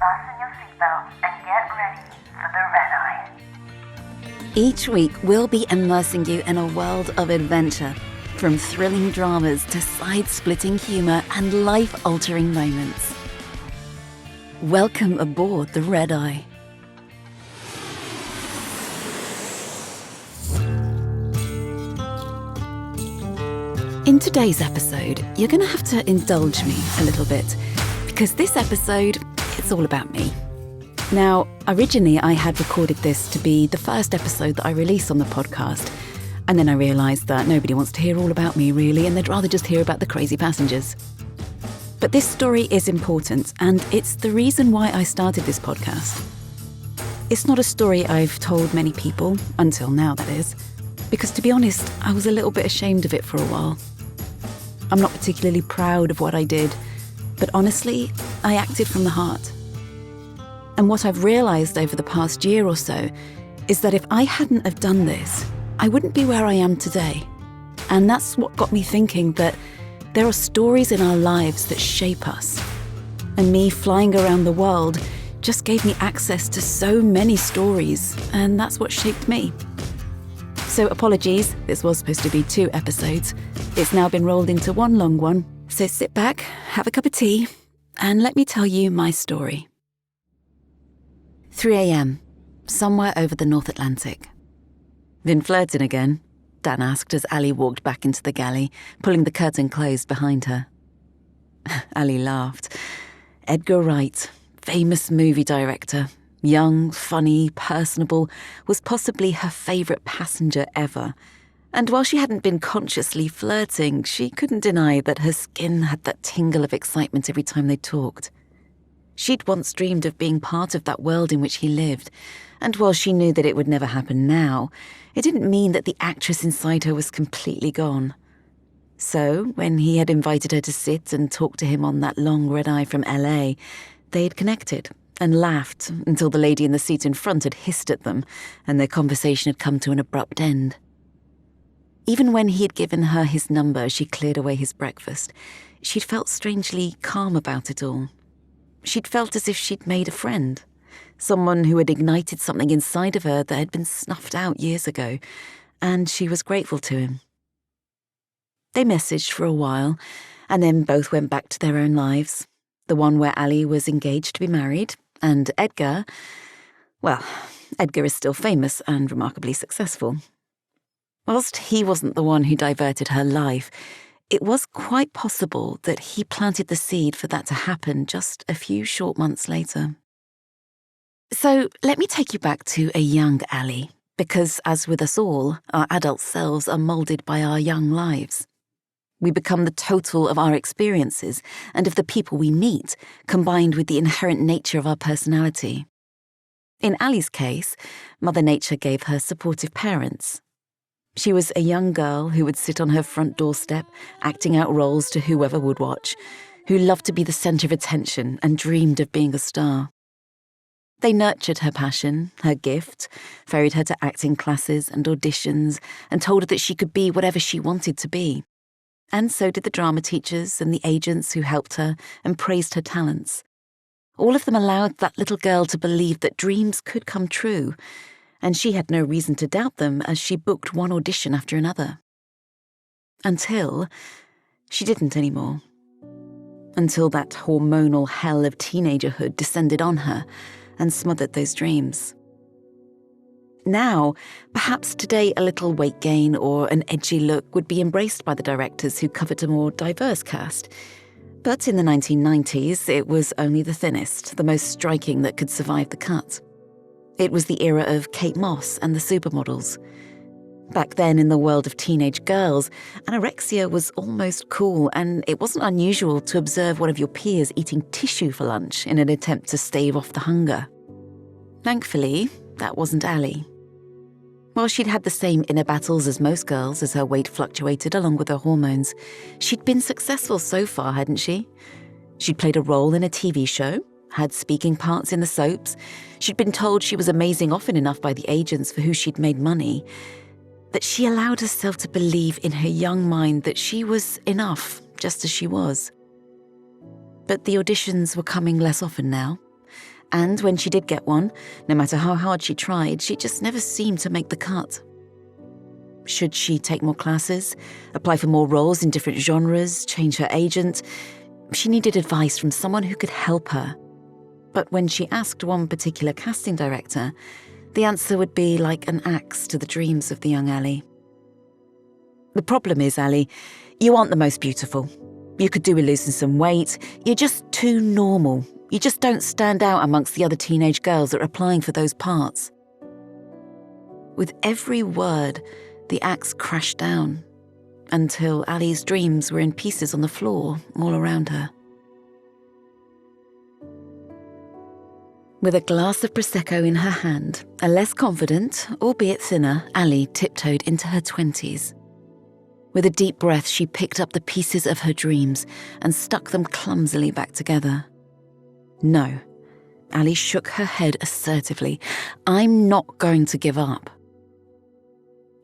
Fasten your seatbelt and get ready for the red eye. Each week, we'll be immersing you in a world of adventure, from thrilling dramas to side-splitting humour and life-altering moments. Welcome aboard the Red Eye. In today's episode, you're going to have to indulge me a little bit, because this episode, it's all about me. Now, originally I had recorded this to be the first episode that I release on the podcast, and then I realised that nobody wants to hear all about me really, and they'd rather just hear about the crazy passengers. But this story is important, and it's the reason why I started this podcast. It's not a story I've told many people, until now that is, because to be honest, I was a little bit ashamed of it for a while. I'm not particularly proud of what I did, but honestly, I acted from the heart. And what I've realised over the past year or so is that if I hadn't have done this, I wouldn't be where I am today. And that's what got me thinking that there are stories in our lives that shape us. And me flying around the world just gave me access to so many stories, and that's what shaped me. So apologies, this was supposed to be 2 episodes. It's now been rolled into one long one. So sit back, have a cup of tea, and let me tell you my story. 3 a.m, somewhere over the North Atlantic. Been flirting again? Dan asked as Ali walked back into the galley, pulling the curtain closed behind her. Ali laughed. Edgar Wright, famous movie director, young, funny, personable, was possibly her favourite passenger ever. And while she hadn't been consciously flirting, she couldn't deny that her skin had that tingle of excitement every time they talked. She'd once dreamed of being part of that world in which he lived, and while she knew that it would never happen now, it didn't mean that the actress inside her was completely gone. So, when he had invited her to sit and talk to him on that long red-eye from LA, they had connected and laughed until the lady in the seat in front had hissed at them, and their conversation had come to an abrupt end. Even when he had given her his number as she cleared away his breakfast, she'd felt strangely calm about it all. She'd felt as if she'd made a friend, someone who had ignited something inside of her that had been snuffed out years ago, and she was grateful to him. They messaged for a while, and then both went back to their own lives, the one where Ali was engaged to be married, and Edgar, well, Edgar is still famous and remarkably successful. Whilst he wasn't the one who diverted her life, it was quite possible that he planted the seed for that to happen just a few short months later. So let me take you back to a young Ali, because as with us all, our adult selves are moulded by our young lives. We become the total of our experiences and of the people we meet, combined with the inherent nature of our personality. In Ali's case, Mother Nature gave her supportive parents. She was a young girl who would sit on her front doorstep, acting out roles to whoever would watch, who loved to be the centre of attention and dreamed of being a star. They nurtured her passion, her gift, ferried her to acting classes and auditions, and told her that she could be whatever she wanted to be. And so did the drama teachers and the agents who helped her and praised her talents. All of them allowed that little girl to believe that dreams could come true, and she had no reason to doubt them as she booked one audition after another. Until she didn't anymore. Until that hormonal hell of teenagerhood descended on her and smothered those dreams. Now, perhaps today a little weight gain or an edgy look would be embraced by the directors who covered a more diverse cast. But in the 1990s, it was only the thinnest, the most striking that could survive the cut. It was the era of Kate Moss and the supermodels. Back then, in the world of teenage girls, anorexia was almost cool, and it wasn't unusual to observe one of your peers eating tissue for lunch in an attempt to stave off the hunger. Thankfully, that wasn't Ali. While she'd had the same inner battles as most girls as her weight fluctuated along with her hormones, she'd been successful so far, hadn't she? She'd played a role in a TV show, had speaking parts in the soaps. She'd been told she was amazing often enough by the agents for who she'd made money, that she allowed herself to believe in her young mind that she was enough, just as she was. But the auditions were coming less often now, And when she did get one, no matter how hard she tried, she just never seemed to make the cut. Should she take more classes, apply for more roles in different genres, change her agent? She needed advice from someone who could help her. But when she asked one particular casting director, the answer would be like an axe to the dreams of the young Ali. The problem is, Ali, you aren't the most beautiful. You could do with losing some weight. You're just too normal. You just don't stand out amongst the other teenage girls that are applying for those parts. With every word, the axe crashed down until Ali's dreams were in pieces on the floor all around her. With a glass of Prosecco in her hand, a less confident, albeit thinner, Ali tiptoed into her 20s. With a deep breath, she picked up the pieces of her dreams and stuck them clumsily back together. No, Ali shook her head assertively. I'm not going to give up.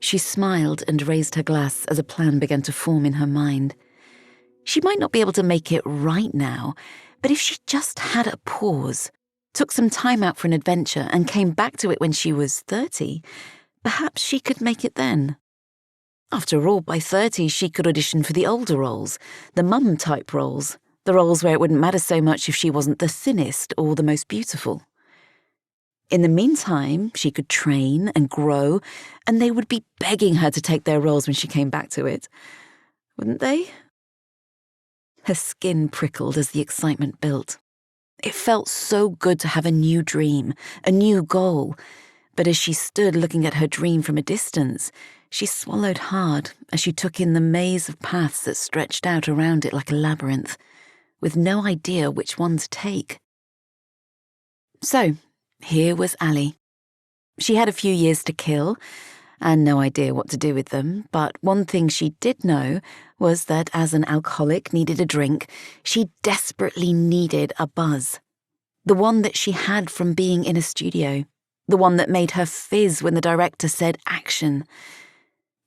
She smiled and raised her glass as a plan began to form in her mind. She might not be able to make it right now, but if she just had a pause, took some time out for an adventure and came back to it when she was 30, perhaps she could make it then. After all, by 30, she could audition for the older roles, the mum-type roles, the roles where it wouldn't matter so much if she wasn't the thinnest or the most beautiful. In the meantime, she could train and grow, and they would be begging her to take their roles when she came back to it. Wouldn't they? Her skin prickled as the excitement built. It felt so good to have a new dream, a new goal. But as she stood looking at her dream from a distance, she swallowed hard as she took in the maze of paths that stretched out around it like a labyrinth, with no idea which one to take. So, here was Ali. She had a few years to kill, and no idea what to do with them, but one thing she did know was that as an alcoholic needed a drink, she desperately needed a buzz. The one that she had from being in a studio. The one that made her fizz when the director said action.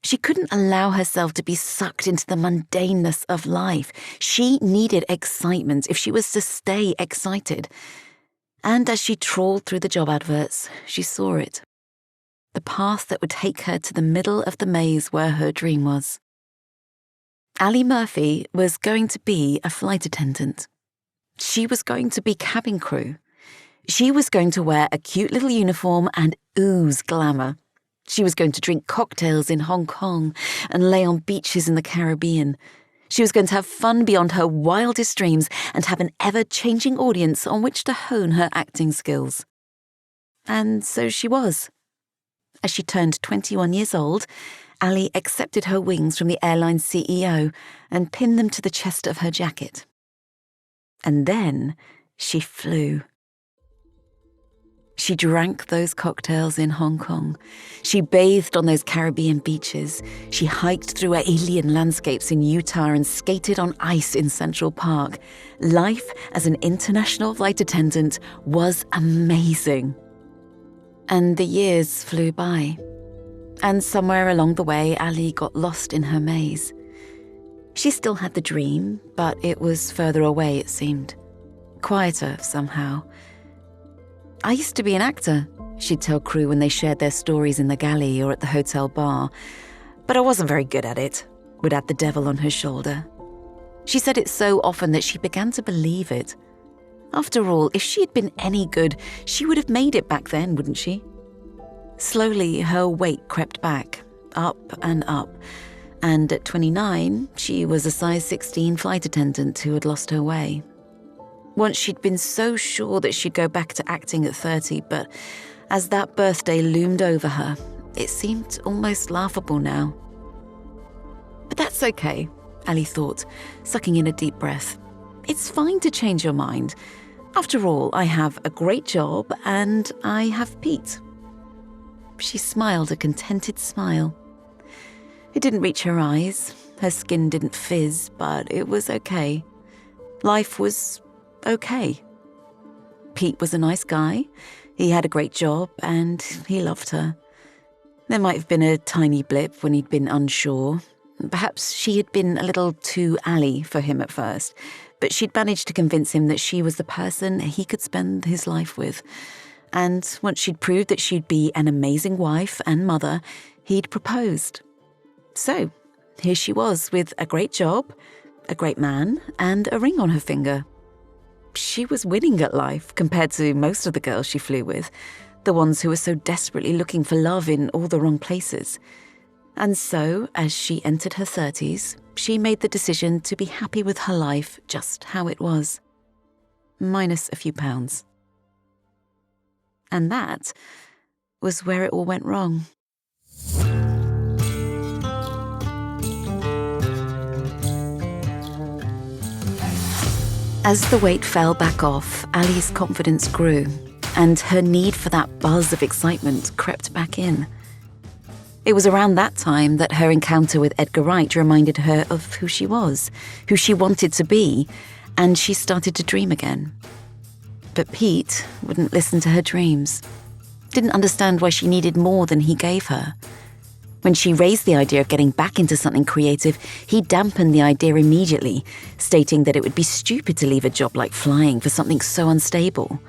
She couldn't allow herself to be sucked into the mundaneness of life. She needed excitement if she was to stay excited. And as she trawled through the job adverts, she saw it. The path that would take her to the middle of the maze where her dream was. Ali Murphy was going to be a flight attendant. She was going to be cabin crew. She was going to wear a cute little uniform and ooze glamour. She was going to drink cocktails in Hong Kong and lay on beaches in the Caribbean. She was going to have fun beyond her wildest dreams and have an ever-changing audience on which to hone her acting skills. And so she was. As she turned 21 years old, Ali accepted her wings from the airline's CEO and pinned them to the chest of her jacket. And then she flew. She drank those cocktails in Hong Kong. She bathed on those Caribbean beaches. She hiked through alien landscapes in Utah and skated on ice in Central Park. Life as an international flight attendant was amazing. And the years flew by. And somewhere along the way, Ali got lost in her maze. She still had the dream, but it was further away, it seemed. Quieter, somehow. I used to be an actor, she'd tell crew when they shared their stories in the galley or at the hotel bar. But I wasn't very good at it, would add the devil on her shoulder. She said it so often that she began to believe it. After all, if she had been any good, she would have made it back then, wouldn't she? Slowly, her weight crept back, up and up. And at 29, she was a size 16 flight attendant who had lost her way. Once she'd been so sure that she'd go back to acting at 30, but as that birthday loomed over her, it seemed almost laughable now. But that's okay, Ali thought, sucking in a deep breath. It's fine to change your mind. After all, I have a great job and I have Pete. She smiled a contented smile. It didn't reach her eyes. Her skin didn't fizz, but it was okay. Life was okay. Pete was a nice guy. He had a great job and he loved her. There might have been a tiny blip when he'd been unsure. Perhaps she had been a little too Ali for him at first, But she'd managed to convince him that she was the person he could spend his life with. And once she'd proved that she'd be an amazing wife and mother, he'd proposed. So, here she was with a great job, a great man, and a ring on her finger. She was winning at life compared to most of the girls she flew with, the ones who were so desperately looking for love in all the wrong places. And so, as she entered her 30s, she made the decision to be happy with her life just how it was, minus a few pounds. And that was where it all went wrong. As the weight fell back off, Ali's confidence grew, and her need for that buzz of excitement crept back in. It was around that time that her encounter with Edgar Wright reminded her of who she was, who she wanted to be, and she started to dream again. But Pete wouldn't listen to her dreams, didn't understand why she needed more than he gave her. When she raised the idea of getting back into something creative, he dampened the idea immediately, stating that it would be stupid to leave a job like flying for something so unstable.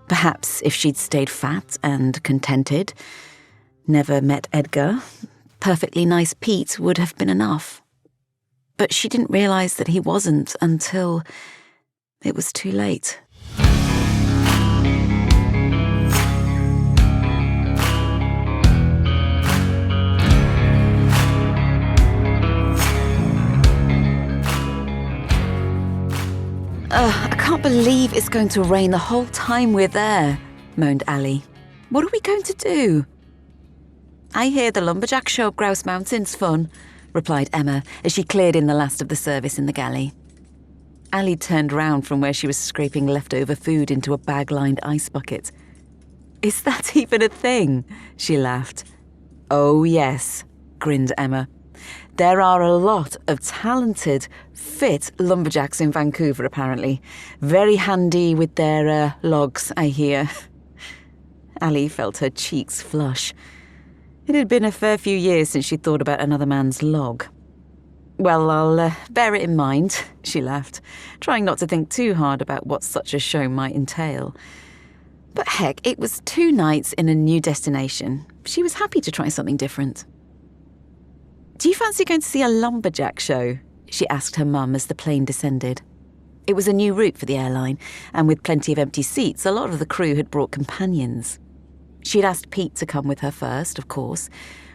Perhaps if she'd stayed fat and contented, never met Edgar, perfectly nice Pete would have been enough. But she didn't realize that he wasn't until it was too late. I can't believe it's going to rain the whole time we're there, moaned Ali. What are we going to do? I hear the lumberjack show up Grouse Mountain's fun, replied Emma as she cleared in the last of the service in the galley. Ali turned round from where she was scraping leftover food into a bag-lined ice bucket. Is that even a thing? She laughed. Oh yes, grinned Emma. There are a lot of talented, fit lumberjacks in Vancouver, apparently. Very handy with their logs, I hear. Ali felt her cheeks flush. It had been a fair few years since she'd thought about another man's log. Well, I'll bear it in mind, she laughed, trying not to think too hard about what such a show might entail. But heck, it was 2 nights in a new destination. She was happy to try something different. Do you fancy going to see a lumberjack show? She asked her mum as the plane descended. It was a new route for the airline, and with plenty of empty seats, a lot of the crew had brought companions. She'd asked Pete to come with her first, of course.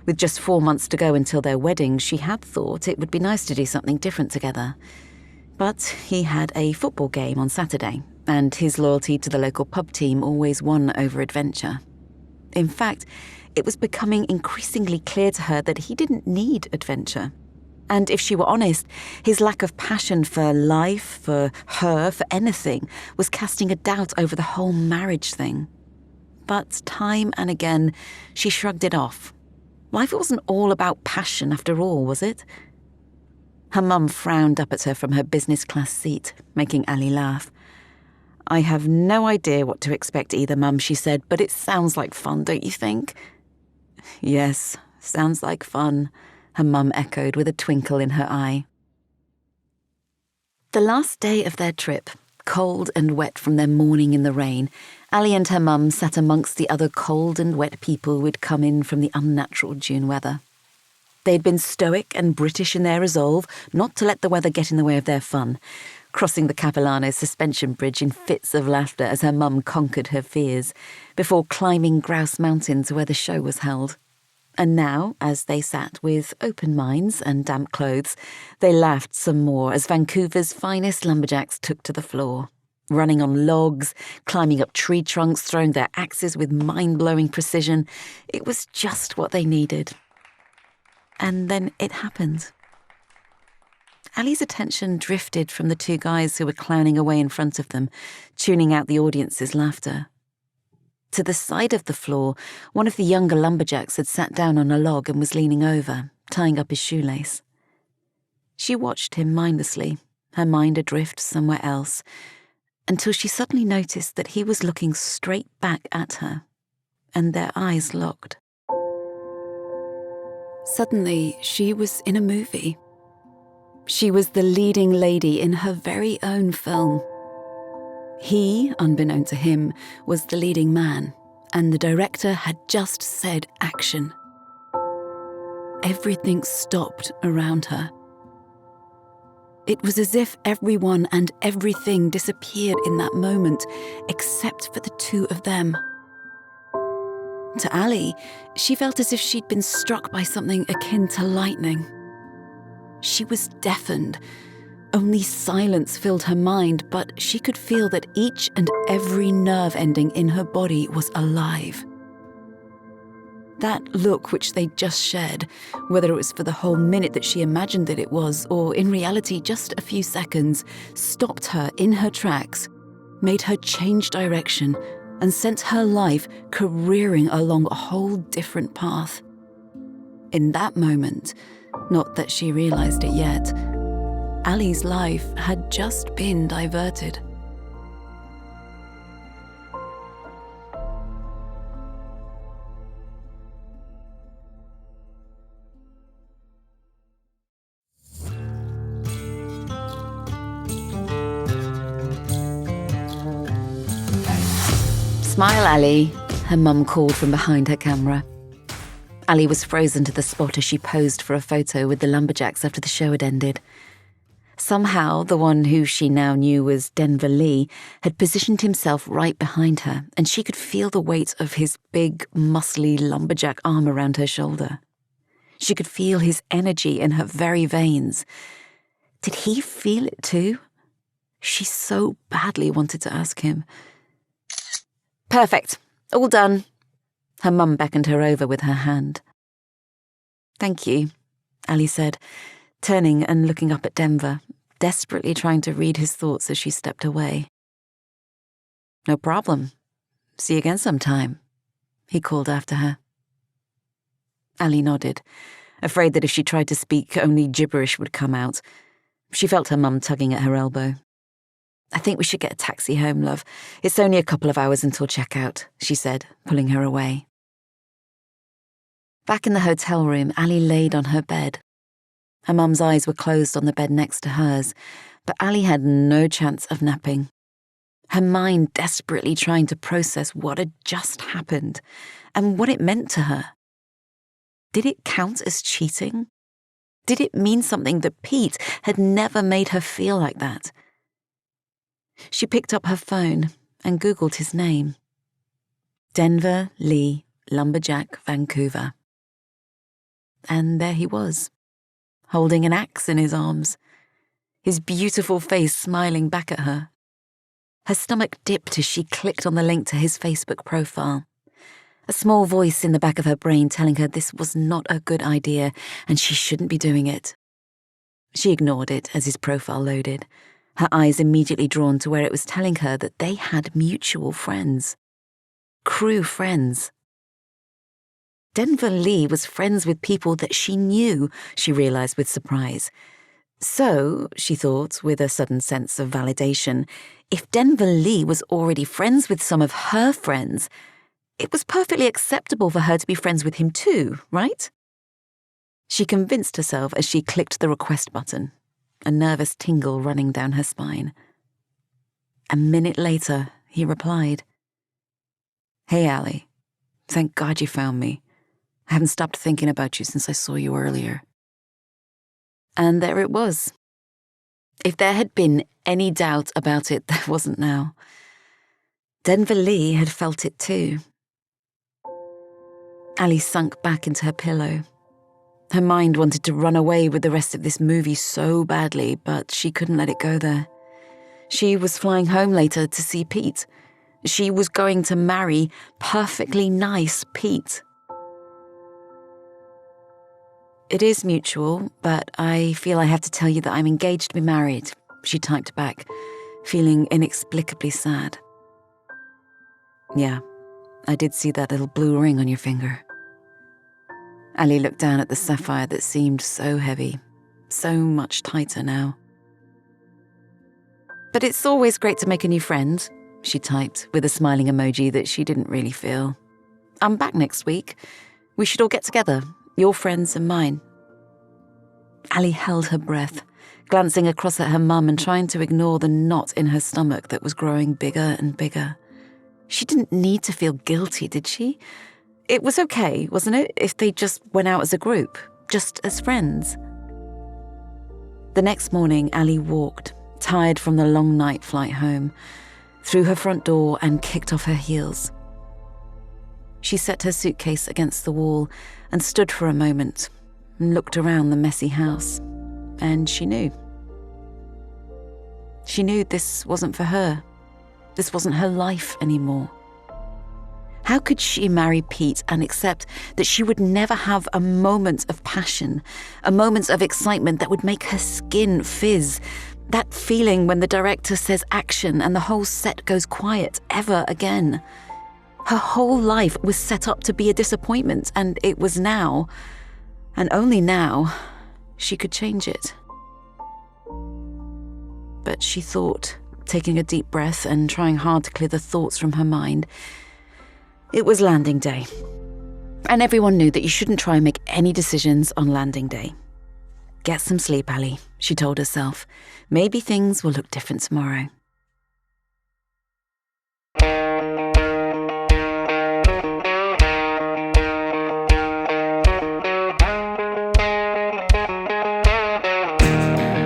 With just 4 months to go until their wedding, she had thought it would be nice to do something different together. But he had a football game on Saturday, and his loyalty to the local pub team always won over adventure. In fact, it was becoming increasingly clear to her that he didn't need adventure. And if she were honest, his lack of passion for life, for her, for anything, was casting a doubt over the whole marriage thing. But time and again, she shrugged it off. Life wasn't all about passion after all, was it? Her mum frowned up at her from her business class seat, making Ali laugh. I have no idea what to expect either, Mum, she said, but it sounds like fun, don't you think? Yes, sounds like fun, her mum echoed with a twinkle in her eye. The last day of their trip, cold and wet from their morning in the rain, Ali and her mum sat amongst the other cold and wet people who'd come in from the unnatural June weather. They'd been stoic and British in their resolve not to let the weather get in the way of their fun, crossing the Capilano suspension bridge in fits of laughter as her mum conquered her fears, before climbing Grouse Mountain to where the show was held. And now, as they sat with open minds and damp clothes, they laughed some more as Vancouver's finest lumberjacks took to the floor, running on logs, climbing up tree trunks, throwing their axes with mind-blowing precision. It was just what they needed. And then it happened. Ali's attention drifted from the 2 guys who were clowning away in front of them, tuning out the audience's laughter. To the side of the floor, one of the younger lumberjacks had sat down on a log and was leaning over, tying up his shoelace. She watched him mindlessly, her mind adrift somewhere else, until she suddenly noticed that he was looking straight back at her, and their eyes locked. Suddenly, she was in a movie. She was the leading lady in her very own film. He, unbeknown to him, was the leading man, and the director had just said action. Everything stopped around her. It was as if everyone and everything disappeared in that moment, except for the two of them. To Ali, she felt as if she'd been struck by something akin to lightning. She was deafened. Only silence filled her mind, but she could feel that each and every nerve ending in her body was alive. That look which they'd just shared, whether it was for the whole minute that she imagined that it was, or in reality just a few seconds, stopped her in her tracks, made her change direction, and sent her life careering along a whole different path. In that moment, not that she realized it yet, Ali's life had just been diverted. "Smile, Ali," her mum called from behind her camera. Ali was frozen to the spot as she posed for a photo with the lumberjacks after the show had ended. Somehow, the one who she now knew was Denver Lee had positioned himself right behind her, and she could feel the weight of his big, muscly lumberjack arm around her shoulder. She could feel his energy in her very veins. Did he feel it too? She so badly wanted to ask him. "Perfect. All done." Her mum beckoned her over with her hand. "Thank you," Ali said, turning and looking up at Denver, desperately trying to read his thoughts as she stepped away. "No problem. See you again sometime," he called after her. Ali nodded, afraid that if she tried to speak, only gibberish would come out. She felt her mum tugging at her elbow. "I think we should get a taxi home, love. It's only a couple of hours until checkout," she said, pulling her away. Back in the hotel room, Ali laid on her bed. Her mum's eyes were closed on the bed next to hers, but Ali had no chance of napping. Her mind desperately trying to process what had just happened and what it meant to her. Did it count as cheating? Did it mean something that Pete had never made her feel like that? She picked up her phone and Googled his name. Denver Lee, Lumberjack, Vancouver. And there he was, holding an axe in his arms, his beautiful face smiling back at her. Her stomach dipped as she clicked on the link to his Facebook profile. A small voice in the back of her brain telling her this was not a good idea and she shouldn't be doing it. She ignored it as his profile loaded, her eyes immediately drawn to where it was telling her that they had mutual friends. Crew friends. Denver Lee was friends with people that she knew, she realized with surprise. So, she thought, with a sudden sense of validation, if Denver Lee was already friends with some of her friends, it was perfectly acceptable for her to be friends with him too, right? She convinced herself as she clicked the request button, a nervous tingle running down her spine. A minute later, he replied, "Hey, Ali. Thank God you found me. I haven't stopped thinking about you since I saw you earlier." And there it was. If there had been any doubt about it, there wasn't now. Denver Lee had felt it too. Ali sunk back into her pillow. Her mind wanted to run away with the rest of this movie so badly, but she couldn't let it go there. She was flying home later to see Pete. She was going to marry perfectly nice Pete. "It is mutual, but I feel I have to tell you that I'm engaged to be married," she typed back, feeling inexplicably sad. "Yeah, I did see that little blue ring on your finger." Ali looked down at the sapphire that seemed so heavy, so much tighter now. "But it's always great to make a new friend," she typed with a smiling emoji that she didn't really feel. "I'm back next week. We should all get together, your friends and mine." Ali held her breath, glancing across at her mum and trying to ignore the knot in her stomach that was growing bigger and bigger. She didn't need to feel guilty, did she? It was okay, wasn't it, if they just went out as a group, just as friends? The next morning, Ali walked, tired from the long night flight home, through her front door and kicked off her heels. She set her suitcase against the wall and stood for a moment and looked around the messy house. And she knew. She knew this wasn't for her. This wasn't her life anymore. How could she marry Pete and accept that she would never have a moment of passion, a moment of excitement that would make her skin fizz, that feeling when the director says action and the whole set goes quiet ever again? Her whole life was set up to be a disappointment, and it was now, and only now, she could change it. But she thought, taking a deep breath and trying hard to clear the thoughts from her mind, it was landing day. And everyone knew that you shouldn't try and make any decisions on landing day. Get some sleep, Ali, she told herself. Maybe things will look different tomorrow.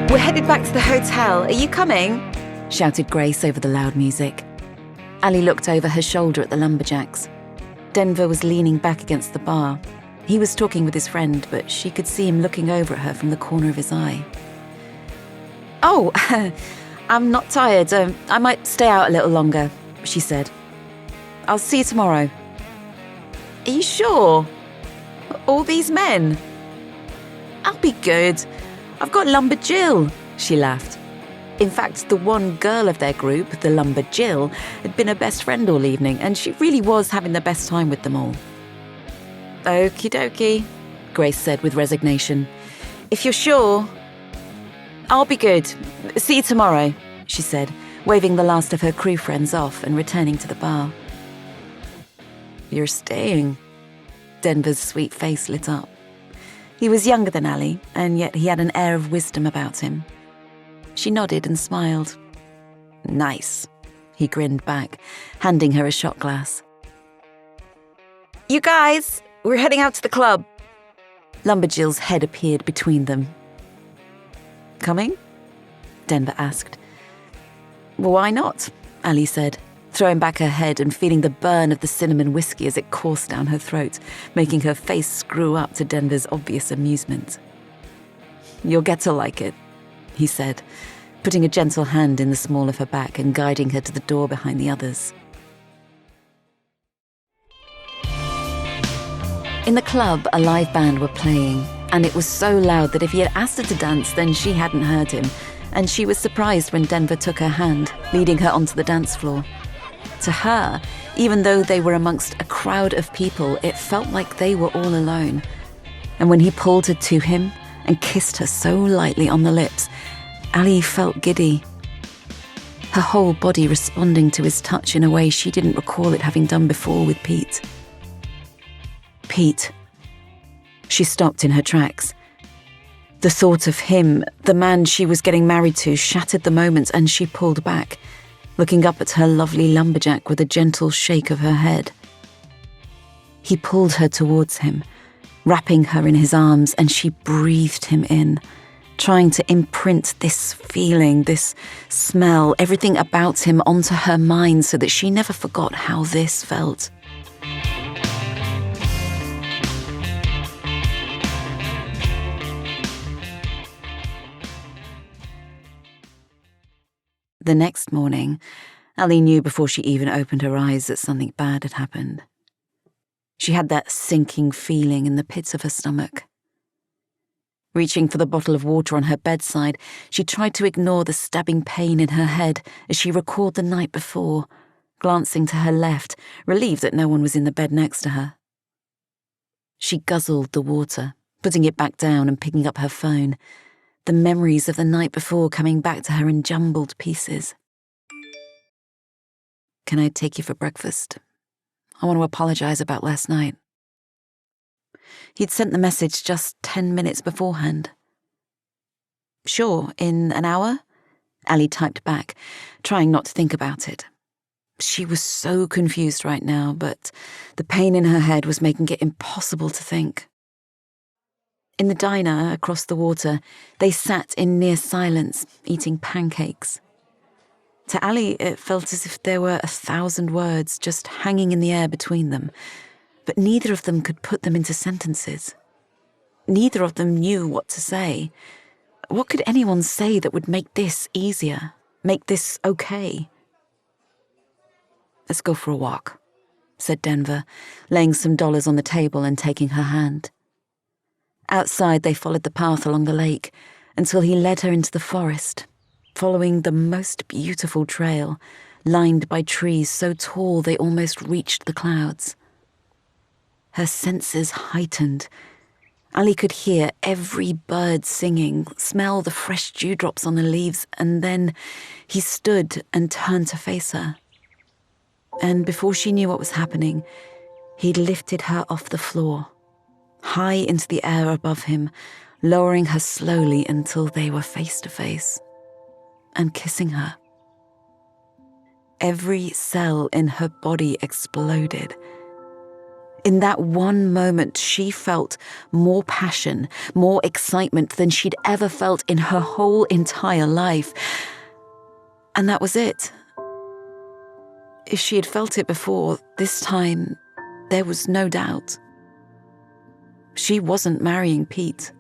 "We're headed back to the hotel. Are you coming?" shouted Grace over the loud music. Ali looked over her shoulder at the lumberjacks. Denver was leaning back against the bar. He was talking with his friend, but she could see him looking over at her from the corner of his eye. "Oh, I'm not tired. I might stay out a little longer," she said. "I'll see you tomorrow." "Are you sure? All these men?" "I'll be good. I've got Lumber Jill," she laughed. In fact, the one girl of their group, the Lumber Jill, had been her best friend all evening, and she really was having the best time with them all. "Okie dokie," Grace said with resignation. "If you're sure." "I'll be good. See you tomorrow," she said, waving the last of her crew friends off and returning to the bar. "You're staying?" Denver's sweet face lit up. He was younger than Ali, and yet he had an air of wisdom about him. She nodded and smiled. "Nice," he grinned back, handing her a shot glass. "You guys, we're heading out to the club." Lumberjill's head appeared between them. "Coming?" Denver asked. "Why not?" Ali said, throwing back her head and feeling the burn of the cinnamon whiskey as it coursed down her throat, making her face screw up to Denver's obvious amusement. "You'll get to like it," he said, putting a gentle hand in the small of her back and guiding her to the door behind the others. In the club, a live band were playing, and it was so loud that if he had asked her to dance, then she hadn't heard him, and she was surprised when Denver took her hand, leading her onto the dance floor. To her, even though they were amongst a crowd of people, it felt like they were all alone. And when he pulled her to him and kissed her so lightly on the lips, Ali felt giddy, her whole body responding to his touch in a way she didn't recall it having done before with Pete. Pete. She stopped in her tracks. The thought of him, the man she was getting married to, shattered the moment, and she pulled back, looking up at her lovely lumberjack with a gentle shake of her head. He pulled her towards him, wrapping her in his arms, and she breathed him in, trying to imprint this feeling, this smell, everything about him onto her mind so that she never forgot how this felt. The next morning, Ali knew before she even opened her eyes that something bad had happened. She had that sinking feeling in the pits of her stomach. Reaching for the bottle of water on her bedside, she tried to ignore the stabbing pain in her head as she recalled the night before, glancing to her left, relieved that no one was in the bed next to her. She guzzled the water, putting it back down and picking up her phone, the memories of the night before coming back to her in jumbled pieces. "Can I take you for breakfast? I want to apologize about last night." He'd sent the message just 10 minutes beforehand. Sure, in an hour? Ali typed back, trying not to think about it. She was so confused right now, but the pain in her head was making it impossible to think. In the diner across the water, they sat in near silence, eating pancakes. To Ali, it felt as if there were 1,000 words just hanging in the air between them, but neither of them could put them into sentences. Neither of them knew what to say. What could anyone say that would make this easier, make this okay? "Let's go for a walk," said Denver, laying some dollars on the table and taking her hand. Outside, they followed the path along the lake until he led her into the forest, following the most beautiful trail, lined by trees so tall they almost reached the clouds. Her senses heightened. Ali could hear every bird singing, smell the fresh dewdrops on the leaves, and then he stood and turned to face her. And before she knew what was happening, he'd lifted her off the floor, high into the air above him, lowering her slowly until they were face to face, and kissing her. Every cell in her body exploded. In that one moment, she felt more passion, more excitement than she'd ever felt in her whole entire life. And that was it. If she had felt it before, this time, there was no doubt. She wasn't marrying Pete.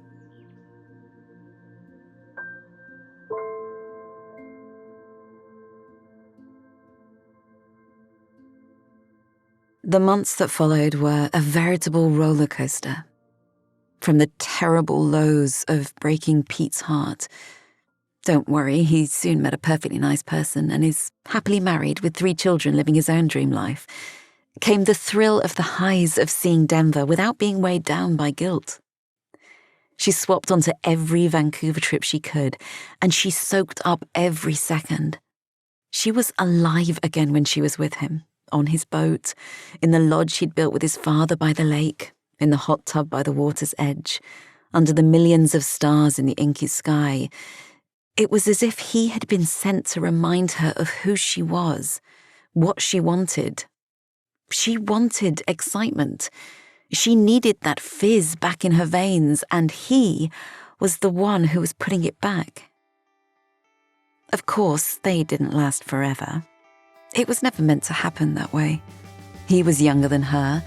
The months that followed were a veritable roller coaster. From the terrible lows of breaking Pete's heart. Don't worry, he soon met a perfectly nice person and is happily married with 3 children living his own dream life. Came the thrill of the highs of seeing Denver without being weighed down by guilt. She swapped onto every Vancouver trip she could, and she soaked up every second. She was alive again when she was with him. On his boat, in the lodge he'd built with his father by the lake, in the hot tub by the water's edge, under the millions of stars in the inky sky. It was as if he had been sent to remind her of who she was, what she wanted. She wanted excitement. She needed that fizz back in her veins, and he was the one who was putting it back. Of course, they didn't last forever. It was never meant to happen that way. He was younger than her,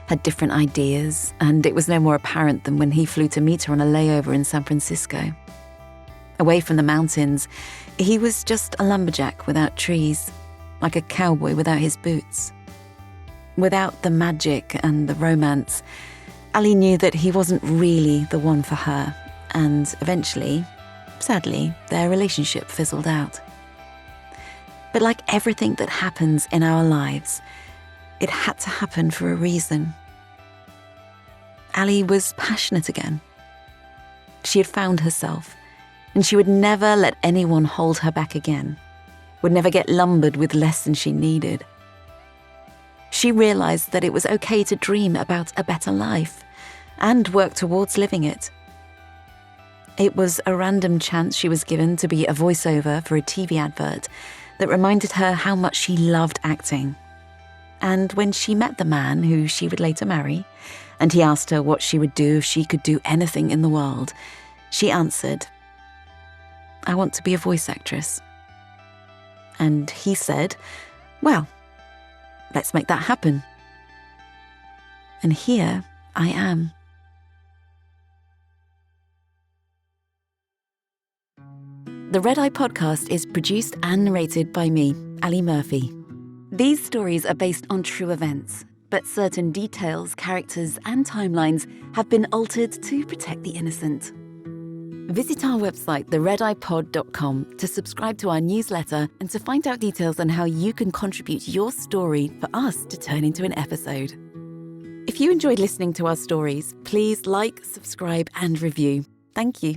had different ideas, and it was no more apparent than when he flew to meet her on a layover in San Francisco. Away from the mountains, he was just a lumberjack without trees, like a cowboy without his boots. Without the magic and the romance, Ali knew that he wasn't really the one for her, and eventually, sadly, their relationship fizzled out. But like everything that happens in our lives, it had to happen for a reason. Ali was passionate again. She had found herself, and she would never let anyone hold her back again, would never get lumbered with less than she needed. She realized that it was okay to dream about a better life and work towards living it. It was a random chance she was given to be a voiceover for a TV advert that reminded her how much she loved acting. And when she met the man who she would later marry, and he asked her what she would do if she could do anything in the world, she answered, "I want to be a voice actress." And he said, "Well, let's make that happen." And here I am. The Red Eye podcast is produced and narrated by me, Ali Murphy. These stories are based on true events, but certain details, characters, and timelines have been altered to protect the innocent. Visit our website, theredeyepod.com, to subscribe to our newsletter and to find out details on how you can contribute your story for us to turn into an episode. If you enjoyed listening to our stories, please like, subscribe, and review. Thank you.